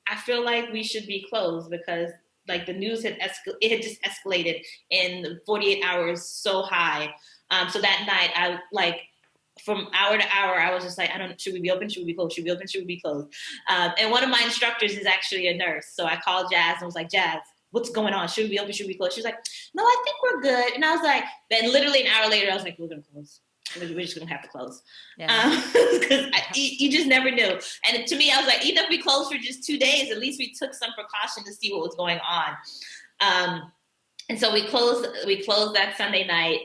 I feel like we should be closed because, like, the news had just escalated in 48 hours so high. So that night, from hour to hour, I was just like, should we be open? Should we be closed? Should we be open? Should we be closed? And one of my instructors is actually a nurse. So I called Jazz and was like, Jazz, what's going on? Should we be open? Should we be closed? She was like, no, I think we're good. And I was like, then literally an hour later, I was like, we're going to close. We're just going to have to close. Because you just never knew. And to me, I was like, even if we closed for just 2 days, at least we took some precaution to see what was going on. And so we closed that Sunday night.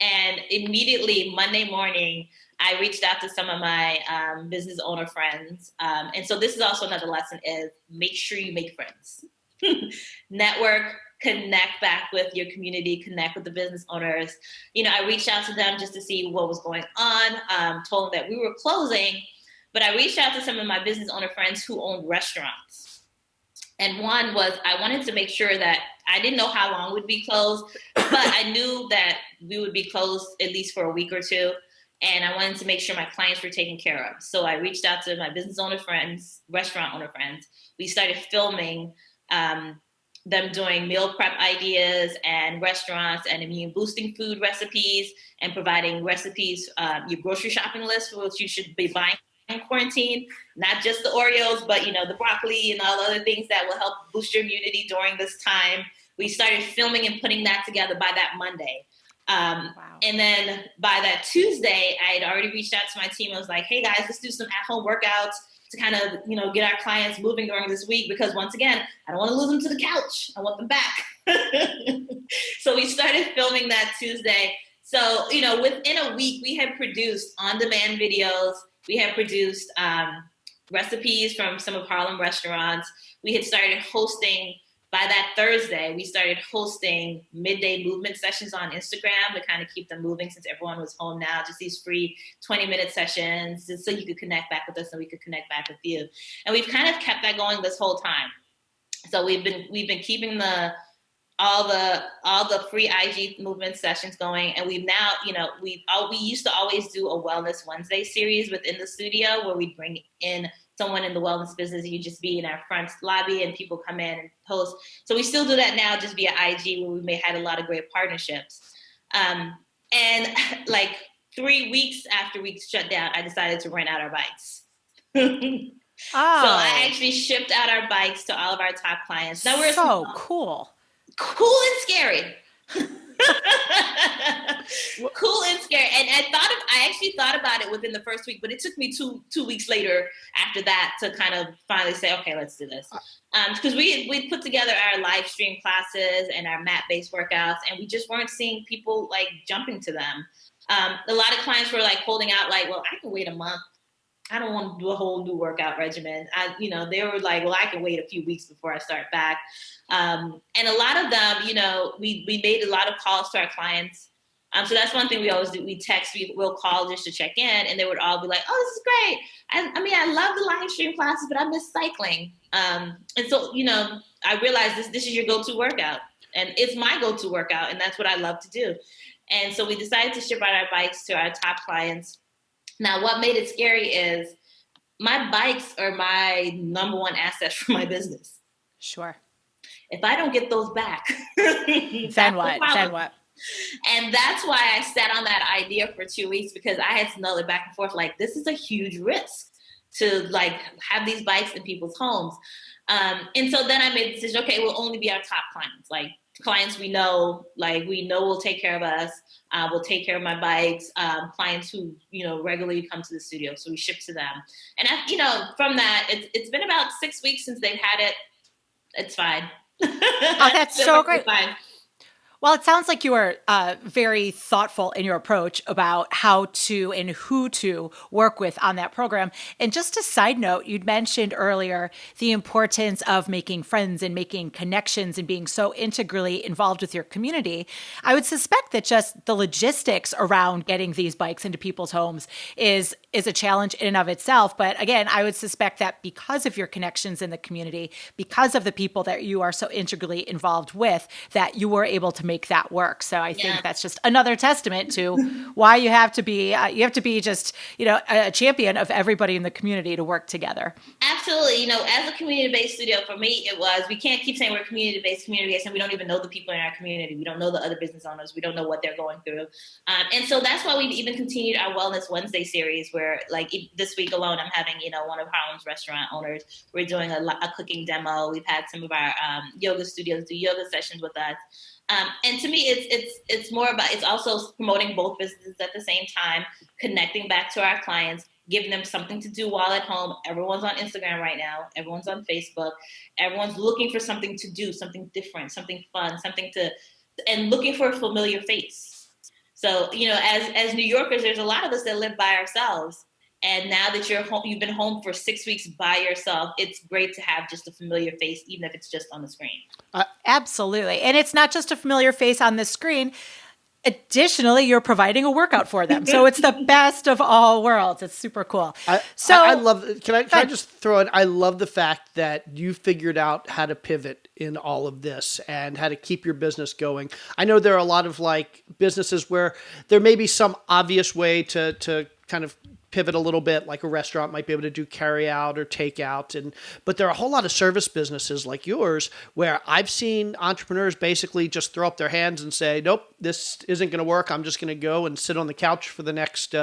And immediately Monday morning, I reached out to some of my business owner friends. And so this is also another lesson is make sure you make friends. Network, connect back with your community, connect with the business owners. You know, I reached out to them just to see what was going on, told them that we were closing, but I reached out to some of my business owner friends who own restaurants. And one was, I wanted to make sure that I didn't know how long we'd be closed, but I knew that we would be closed at least for a week or two. And I wanted to make sure my clients were taken care of. So I reached out to my business owner friends, restaurant owner friends. We started filming them doing meal prep ideas and restaurants and immune boosting food recipes and providing recipes, your grocery shopping list for what you should be buying in quarantine, not just the Oreos, but, you know, the broccoli and all the other things that will help boost your immunity during this time. We started filming and putting that together by that Monday. Wow. And then by that Tuesday, I had already reached out to my team. I was like, hey guys, let's do some at-home workouts to kind of, you know, get our clients moving during this week, because once again, I don't want to lose them to the couch. I want them back. So we started filming that Tuesday. So, you know, within a week, we had produced on-demand videos. We have produced recipes from some of Harlem restaurants. We had started hosting. By that Thursday, we started hosting midday movement sessions on Instagram to kind of keep them moving since everyone was home now. Just these free 20-minute sessions, just so you could connect back with us and we could connect back with you. And we've kind of kept that going this whole time. So we've been keeping all the free IG movement sessions going, and we've now, we used to always do a Wellness Wednesday series within the studio where we'd bring in someone in the wellness business. You just be in our front lobby and people come in and post. So we still do that now, just via IG, where we had a lot of great partnerships. And like 3 weeks after we shut down, I decided to rent out our bikes. So I actually shipped out our bikes to all of our top clients. Now we're so cool and scary. Cool and scary. And I actually thought about it within the first week, but it took me two weeks later after that to kind of finally say, okay, let's do this. Because we put together our live stream classes and our mat-based workouts, and we just weren't seeing people like jumping to them. A lot of clients were like holding out like, well, I can wait a month. I don't want to do a whole new workout regimen. They were like, well, I can wait a few weeks before I start back. And a lot of them, we made a lot of calls to our clients. So that's one thing we always do. We text, we'll call just to check in, and they would all be like, oh, this is great. I love the live stream classes, but I miss cycling. And so, I realized this is your go-to workout, and it's my go-to workout, and that's what I love to do. And so we decided to ship out our bikes to our top clients. Now, what made it scary is my bikes are my number one asset for my business. Sure. If I don't get those back, then what? And that's why I sat on that idea for 2 weeks, because I had to know it back and forth. Like, this is a huge risk to like have these bikes in people's homes. And so then I made the decision, okay, we'll only be our top clients, like clients we know will take care of us. Will take care of my bikes, clients who, regularly come to the studio. So we ship to them. And, from that, it's been about 6 weeks since they've had it. It's fine. Oh, that's so great. Fine. Well, it sounds like you are very thoughtful in your approach about how to and who to work with on that program. And just a side note, you'd mentioned earlier the importance of making friends and making connections and being so integrally involved with your community. I would suspect that just the logistics around getting these bikes into people's homes is a challenge in and of itself. But again, I would suspect that because of your connections in the community, because of the people that you are so integrally involved with, that you were able to make that work. So I think that's just another testament to why you have to be just, a champion of everybody in the community to work together. Absolutely. As a community-based studio, for me, we can't keep saying we're community-based, and we don't even know the people in our community. We don't know the other business owners. We don't know what they're going through. And so that's why we've even continued our Wellness Wednesday series, where like this week alone, I'm having, one of Harlem's restaurant owners. We're doing a cooking demo. We've had some of our yoga studios do yoga sessions with us. And to me, it's more about, it's also promoting both businesses at the same time, connecting back to our clients, giving them something to do while at home. Everyone's on Instagram right now. Everyone's on Facebook. Everyone's looking for something to do, something different, something fun, and looking for a familiar face. So, as New Yorkers, there's a lot of us that live by ourselves. And now that you've been home for 6 weeks by yourself, it's great to have just a familiar face, even if it's just on the screen. Absolutely. And it's not just a familiar face on the screen. Additionally, you're providing a workout for them. So it's the best of all worlds. It's super cool. I love, can I just throw in, I love the fact that you figured out how to pivot in all of this and how to keep your business going. I know there are a lot of like businesses where there may be some obvious way to kind of pivot a little bit, like a restaurant might be able to do carry out or take out. But there are a whole lot of service businesses like yours where I've seen entrepreneurs basically just throw up their hands and say, nope, this isn't going to work. I'm just going to go and sit on the couch for the next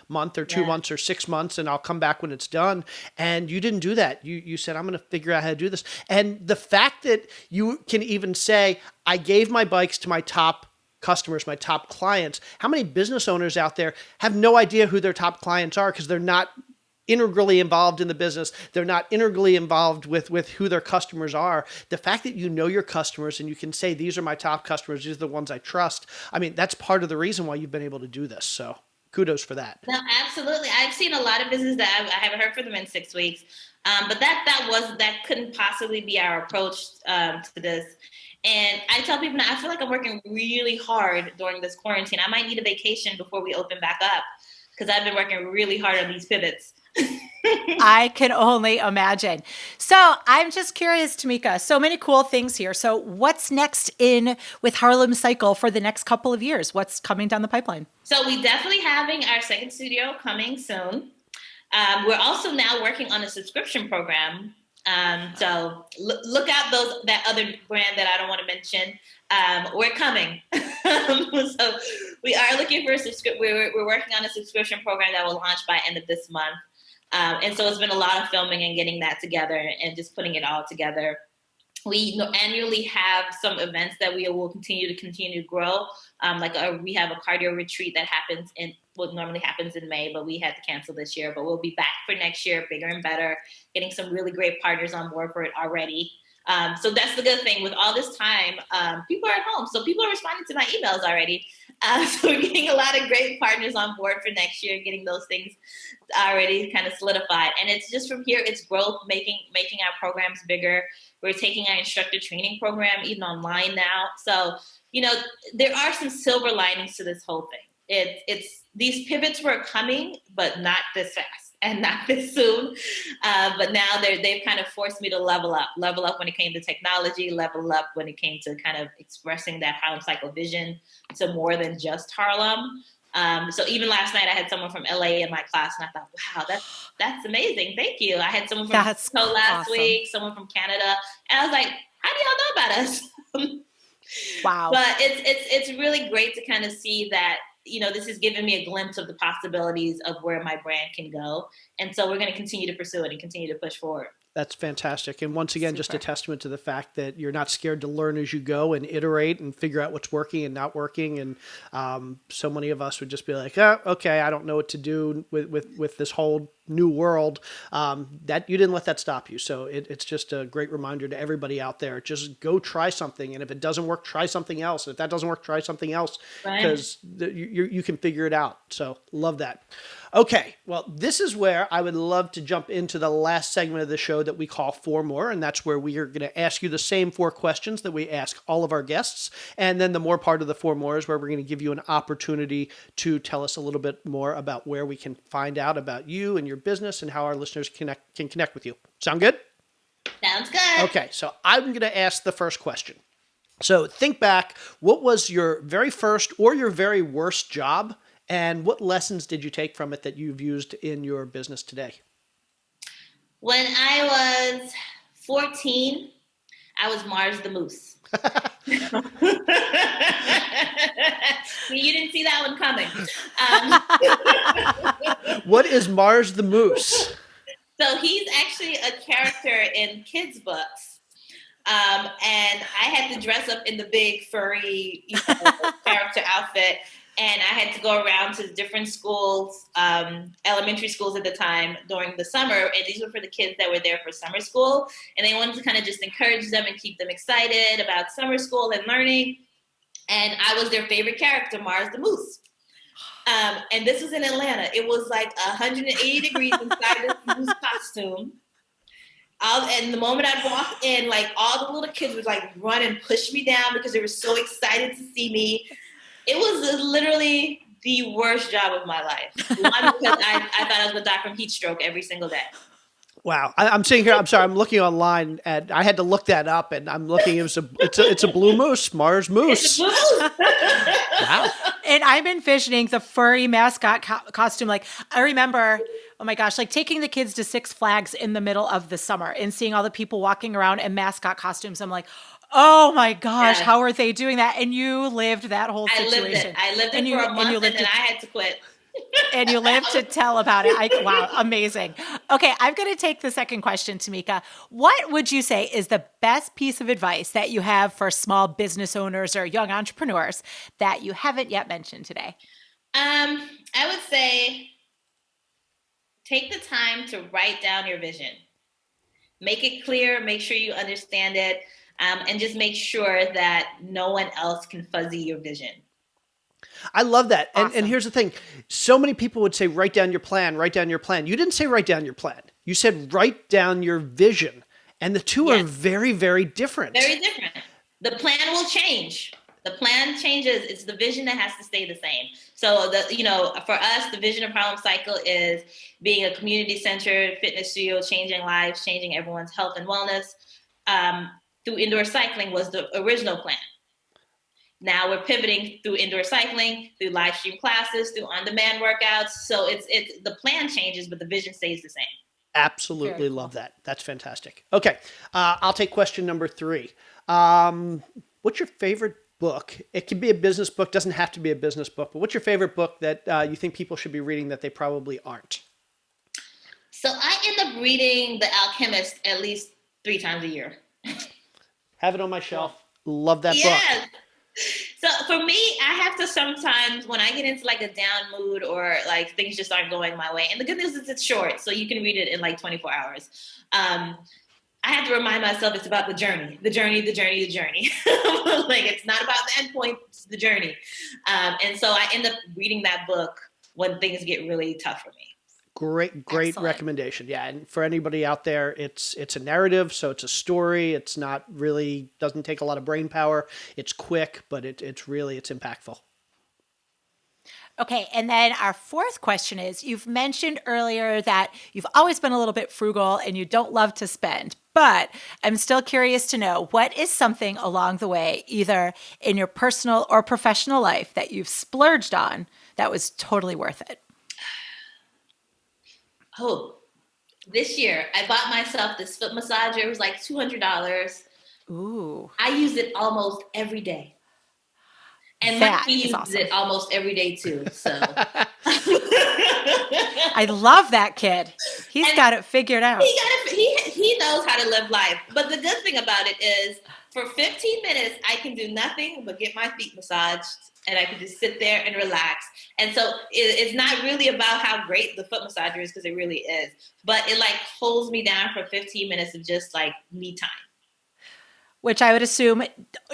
month or 2 months or 6 months, and I'll come back when it's done. And you didn't do that. You said, I'm going to figure out how to do this. And the fact that you can even say, I gave my bikes to my top customers, my top clients. How many business owners out there have no idea who their top clients are because they're not integrally involved in the business. They're not integrally involved with who their customers are. The fact that you know your customers and you can say, these are my top customers, these are the ones I trust. I mean, that's part of the reason why you've been able to do this. So kudos for that. No, absolutely. I've seen a lot of businesses that I haven't heard from them in 6 weeks. But that couldn't possibly be our approach to this. And I tell people now, I feel like I'm working really hard during this quarantine. I might need a vacation before we open back up because I've been working really hard on these pivots. I can only imagine. So I'm just curious, Tammeca, so many cool things here. So what's next in with Harlem Cycle for the next couple of years? What's coming down the pipeline? So we definitely having our second studio coming soon. We're also now working on a subscription program. So look out that other brand that I don't want to mention. We're coming. So we are looking for a subscription. We're working on a subscription program that will launch by end of this month. And so it's been a lot of filming and getting that together and just putting it all together. We annually have some events that we will continue to grow. We have a cardio retreat that happens what normally happens in May, but we had to cancel this year. But we'll be back for next year, bigger and better, getting some really great partners on board for it already. So that's the good thing. With all this time, people are at home. So people are responding to my emails already. So we're getting a lot of great partners on board for next year, getting those things already kind of solidified. And it's just from here, it's growth, making our programs bigger. We're taking our instructor training program even online now. So, there are some silver linings to this whole thing. It's these pivots were coming, but not this fast and not this soon. But now they've kind of forced me to level up when it came to technology, level up when it came to kind of expressing that Harlem Cycle vision to more than just Harlem. So even last night I had someone from LA in my class and I thought, wow, that's amazing. Thank you. I had someone from Mexico last week, someone from Canada. And I was like, how do y'all know about us? Wow. But it's really great to kind of see that, this has given me a glimpse of the possibilities of where my brand can go. And so we're going to continue to pursue it and continue to push forward. That's fantastic. And once again, just a testament to the fact that you're not scared to learn as you go and iterate and figure out what's working and not working. And so many of us would just be like, oh, okay, I don't know what to do with this whole new world. That you didn't let that stop you. So it's just a great reminder to everybody out there. Just go try something. And if it doesn't work, try something else. If that doesn't work, try something else because you can figure it out. So love that. Okay, well, this is where I would love to jump into the last segment of the show that we call Four More, and that's where we are going to ask you the same 4 questions that we ask all of our guests, and then the more part of the 4 More is where we're going to give you an opportunity to tell us a little bit more about where we can find out about you and your business and how our listeners can connect with you. Sound good? Sounds good. Okay, so I'm going to ask the first question. So think back, what was your very first or your very worst job? And what lessons did you take from it that you've used in your business today? When I was 14, I was Mars the Moose. You didn't see that one coming. What is Mars the Moose? So he's actually a character in kids' books. And I had to dress up in the big furry character outfit. And I had to go around to different schools, elementary schools at the time during the summer. And these were for the kids that were there for summer school. And they wanted to kind of just encourage them and keep them excited about summer school and learning. And I was their favorite character, Mars the Moose. And this was in Atlanta. It was like 180 degrees inside this moose costume. And the moment I'd walk in, like all the little kids would like run and push me down because they were so excited to see me. It was literally the worst job of my life. One, because I thought I was going to die from heat stroke every single day. Wow. I'm sitting here. I'm sorry. I'm looking online and I had to look that up and I'm looking. It's a blue moose, Mars Moose. Wow. And I'm envisioning the furry mascot costume. Like I remember, oh my gosh, like taking the kids to Six Flags in the middle of the summer and seeing all the people walking around in mascot costumes. I'm like, oh my gosh, how are they doing that? And you lived that whole situation. I lived it for a month and then I had to quit. And you lived to tell about it. Wow, amazing. Okay, I'm going to take the second question, Tammeca. What would you say is the best piece of advice that you have for small business owners or young entrepreneurs that you haven't yet mentioned today? I would say take the time to write down your vision. Make it clear, make sure you understand it. And just make sure that no one else can fuzzy your vision. I love that. And Awesome. here's the thing. So many people would say, write down your plan, write down your plan. You didn't say write down your plan. You said write down your vision. And the two are Yes, very, very different. very different. The plan will change. The plan changes. It's the vision that has to stay the same. So for us, the vision of Harlem Cycle is being a community-centered fitness studio, changing lives, changing everyone's health and wellness. Through indoor cycling was the original plan. Now we're pivoting through indoor cycling, through live stream classes, through on-demand workouts. So it's the plan changes, but the vision stays the same. Absolutely Cool. love that. That's fantastic. Okay. I'll take question number 3. What's your favorite book? It can be a business book, doesn't have to be a business book, but what's your favorite book that you think people should be reading that they probably aren't? So I end up reading The Alchemist at least 3 times a year. Have it on my shelf. Love that book. Yes. So for me, I have to sometimes when I get into like a down mood or like things just aren't going my way. And the good news is it's short, so you can read it in like 24 hours. I have to remind myself it's about the journey. Like it's not about the end point, it's the journey. And so I end up reading that book when things get really tough for me. Great Excellent. recommendation. Yeah, and for anybody out there, it's a narrative, so it's a story. It's not really doesn't take a lot of brain power. It's quick, but it's impactful. Okay, and then our fourth question is, you've mentioned earlier that you've always been a little bit frugal and you don't love to spend, but I'm still curious to know, what is something along the way, either in your personal or professional life, that you've splurged on that was totally worth it? Oh, this year I bought myself this foot massager. It was like $200. Ooh, I use it almost every day. And that Mikey is uses awesome. it almost every day too. So I love that kid. He's And got it figured out. he knows how to live life. But the good thing about it is for 15 minutes, I can do nothing but get my feet massaged and I can just sit there and relax. And so it's not really about how great the foot massager is, because it really is. But it like holds me down for 15 minutes of just like me time. Which I would assume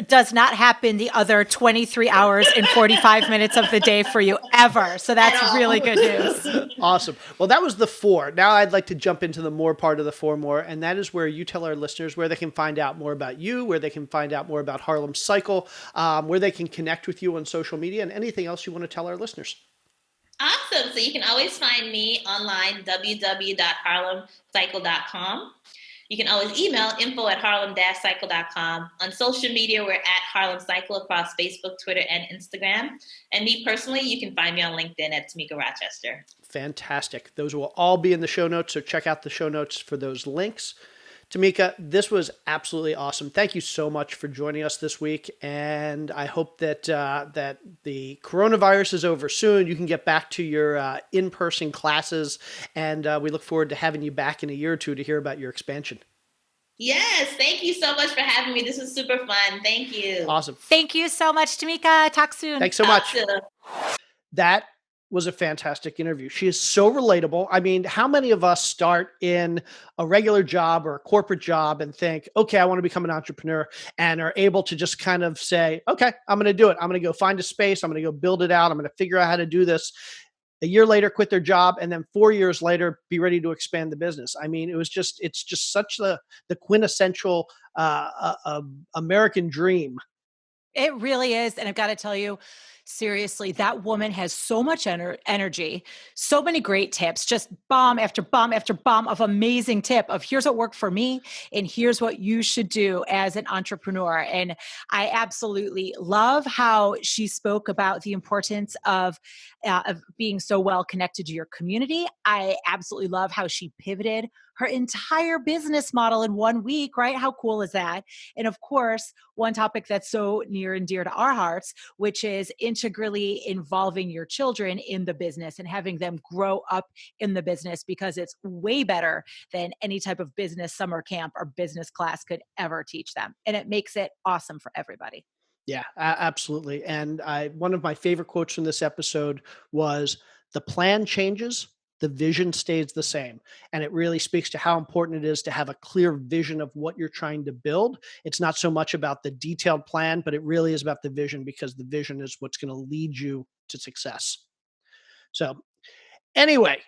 does not happen the other 23 hours and 45 minutes of the day for you ever. So that's At all. really good news. Awesome. Well, that was the 4. Now I'd like to jump into the more part of the 4 more, and that is where you tell our listeners where they can find out more about you, where they can find out more about Harlem Cycle, where they can connect with you on social media, and anything else you want to tell our listeners. Awesome. So you can always find me online, www.harlemcycle.com. You can always email info@harlem-cycle.com. On social media, we're at Harlem Cycle across Facebook, Twitter, and Instagram. And me personally, you can find me on LinkedIn at Tammeca Rochester. Fantastic. Those will all be in the show notes, so check out the show notes for those links. Tammeca, this was absolutely awesome. Thank you so much for joining us this week, and I hope that that the coronavirus is over soon. You can get back to your in-person classes, and we look forward to having you back in a year or two to hear about your expansion. Yes, thank you so much for having me. This was super fun. Thank you. Awesome. Thank you so much, Tammeca. Talk soon. Thanks so much. Awesome. That was a fantastic interview. She is so relatable. I mean, how many of us start in a regular job or a corporate job and think, okay, I want to become an entrepreneur, and are able to just kind of say, okay, I'm going to do it. I'm going to go find a space. I'm going to go build it out. I'm going to figure out how to do this. A year later, quit their job, and then 4 years later, be ready to expand the business. I mean, it's just such the quintessential American dream. It really is. And I've got to tell you, seriously, that woman has so much energy, so many great tips, just bomb after bomb after bomb of amazing tip of here's what worked for me and here's what you should do as an entrepreneur. And I absolutely love how she spoke about the importance of being so well connected to your community. I absolutely love how she pivoted her entire business model in 1 week, right? How cool is that? And of course, one topic that's so near and dear to our hearts, which is integrally involving your children in the business and having them grow up in the business, because it's way better than any type of business summer camp or business class could ever teach them. And it makes it awesome for everybody. Yeah, absolutely. And one of my favorite quotes from this episode was, "The plan changes, the vision stays the same. And it really speaks to how important it is to have a clear vision of what you're trying to build. It's not so much about the detailed plan, but it really is about the vision, because the vision is what's going to lead you to success. So anyway,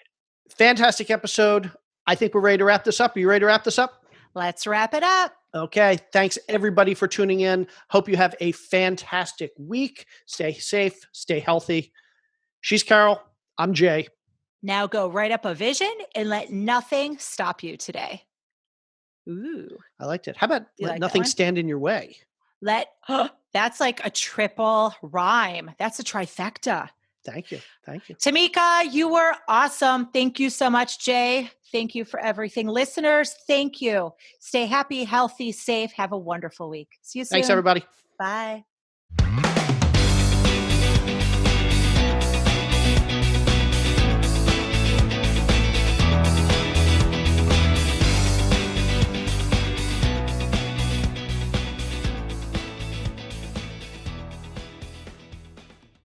fantastic episode. I think we're ready to wrap this up. Are you ready to wrap this up? Let's wrap it up. Okay. Thanks everybody for tuning in. Hope you have a fantastic week. Stay safe, stay healthy. She's Carol. I'm Jay. Now go write up a vision and let nothing stop you today. Ooh. I liked it. How about let nothing stand in your way? That's like a triple rhyme. That's a trifecta. Thank you. Thank you. Tammeca, you were awesome. Thank you so much, Jay. Thank you for everything. Listeners, thank you. Stay happy, healthy, safe. Have a wonderful week. See you soon. Thanks, everybody. Bye.